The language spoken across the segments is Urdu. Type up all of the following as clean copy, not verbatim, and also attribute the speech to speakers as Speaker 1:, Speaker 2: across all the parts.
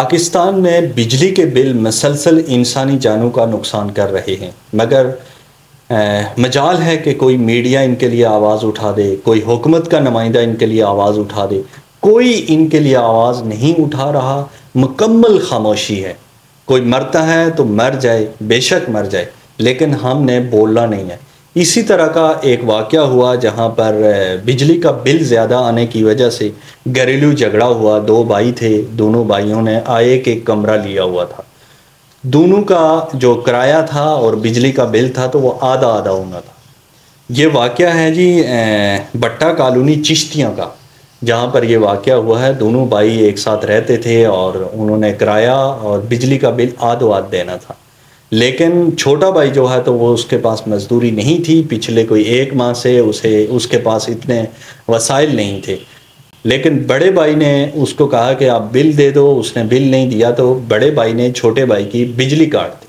Speaker 1: پاکستان میں بجلی کے بل مسلسل انسانی جانوں کا نقصان کر رہے ہیں، مگر مجال ہے کہ کوئی میڈیا ان کے لیے آواز اٹھا دے، کوئی حکومت کا نمائندہ ان کے لیے آواز اٹھا دے، کوئی ان کے لیے آواز نہیں اٹھا رہا، مکمل خاموشی ہے۔ کوئی مرتا ہے تو مر جائے، بے شک مر جائے، لیکن ہم نے بولنا نہیں ہے۔ اسی طرح کا ایک واقعہ ہوا جہاں پر بجلی کا بل زیادہ آنے کی وجہ سے گھریلو جھگڑا ہوا۔ دو بھائی تھے، دونوں بھائیوں نے ایک کمرہ لیا ہوا تھا، دونوں کا جو کرایہ تھا اور بجلی کا بل تھا تو وہ آدھا آدھا ہونا تھا۔ یہ واقعہ ہے جی بٹہ کالونی چشتیاں کا، جہاں پر یہ واقعہ ہوا ہے۔ دونوں بھائی ایک ساتھ رہتے تھے اور انہوں نے کرایہ اور بجلی کا بل آدھو آدھ دینا تھا، لیکن چھوٹا بھائی جو ہے تو وہ اس کے پاس مزدوری نہیں تھی، پچھلے کوئی 1 ماہ سے اس کے پاس اتنے وسائل نہیں تھے، لیکن بڑے بھائی نے اس کو کہا کہ آپ بل دے دو۔ اس نے بل نہیں دیا تو بڑے بھائی نے چھوٹے بھائی کی بجلی کاٹ دی۔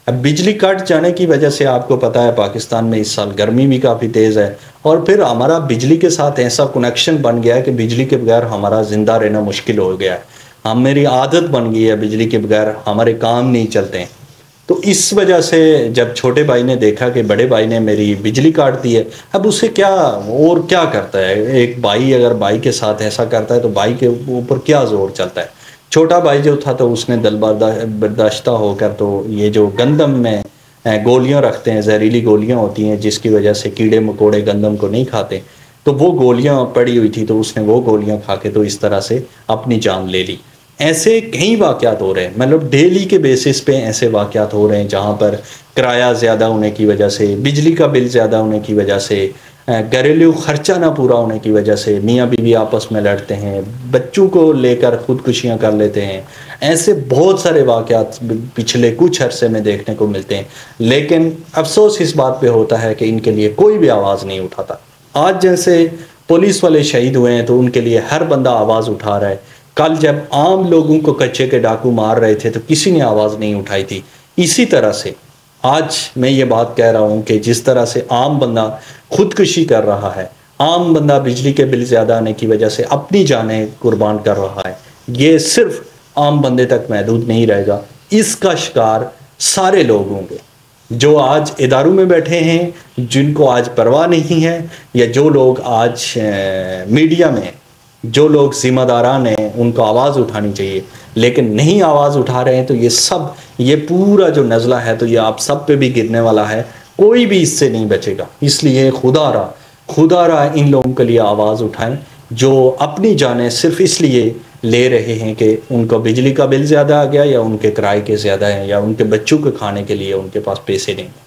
Speaker 1: اب بجلی کٹ جانے کی وجہ سے آپ کو پتہ ہے پاکستان میں اس سال گرمی بھی کافی تیز ہے، اور پھر ہمارا بجلی کے ساتھ ایسا کنیکشن بن گیا ہے کہ بجلی کے بغیر ہمارا زندہ رہنا مشکل ہو گیا ہے۔ میری عادت بن گئی ہے، بجلی کے بغیر ہمارے کام نہیں چلتے ہیں۔ تو اس وجہ سے جب چھوٹے بھائی نے دیکھا کہ بڑے بھائی نے میری بجلی کاٹ دی ہے، اب اسے کیا کرتا ہے؟ ایک بھائی اگر بھائی کے ساتھ ایسا کرتا ہے تو بھائی کے اوپر کیا زور چلتا ہے؟ چھوٹا بھائی جو تھا تو اس نے دل برداشتہ ہو کر تو یہ جو گندم میں گولیاں رکھتے ہیں، زہریلی گولیاں ہوتی ہیں جس کی وجہ سے کیڑے مکوڑے گندم کو نہیں کھاتے، تو وہ گولیاں پڑی ہوئی تھی تو اس نے وہ گولیاں کھا کے تو اس طرح سے اپنی جان لے لی۔ ایسے کئی واقعات ہو رہے ہیں، مطلب ڈیلی کے بیسس پہ ایسے واقعات ہو رہے ہیں جہاں پر کرایہ زیادہ ہونے کی وجہ سے، بجلی کا بل زیادہ ہونے کی وجہ سے، گھریلو خرچہ نہ پورا ہونے کی وجہ سے میاں بیوی آپس میں لڑتے ہیں، بچوں کو لے کر خودکشیاں کر لیتے ہیں۔ ایسے بہت سارے واقعات پچھلے کچھ عرصے میں دیکھنے کو ملتے ہیں، لیکن افسوس اس بات پہ ہوتا ہے کہ ان کے لیے کوئی بھی آواز نہیں اٹھاتا۔ آج جیسے پولیس والے شہید ہوئے ہیں تو ان کے لیے ہر بندہ آواز اٹھا رہا ہے۔ کل جب عام لوگوں کو کچے کے ڈاکو مار رہے تھے تو کسی نے آواز نہیں اٹھائی تھی۔ اسی طرح سے آج میں یہ بات کہہ رہا ہوں کہ جس طرح سے عام بندہ خودکشی کر رہا ہے، عام بندہ بجلی کے بل زیادہ آنے کی وجہ سے اپنی جانیں قربان کر رہا ہے، یہ صرف عام بندے تک محدود نہیں رہے گا، اس کا شکار سارے لوگ ہوں گے جو آج اداروں میں بیٹھے ہیں، جن کو آج پرواہ نہیں ہے، یا جو لوگ آج میڈیا میں، جو لوگ ذمہ داران ہیں ان کو آواز اٹھانی چاہیے لیکن نہیں آواز اٹھا رہے ہیں، تو یہ پورا جو نزلہ ہے تو یہ آپ سب پہ بھی گرنے والا ہے، کوئی بھی اس سے نہیں بچے گا۔ اس لیے خدا را ان لوگوں کے لیے آواز اٹھائیں جو اپنی جانیں صرف اس لیے لے رہے ہیں کہ ان کو بجلی کا بل زیادہ آ گیا، یا ان کے کرائے کے زیادہ ہیں، یا ان کے بچوں کے کھانے کے لیے ان کے پاس پیسے نہیں ہیں۔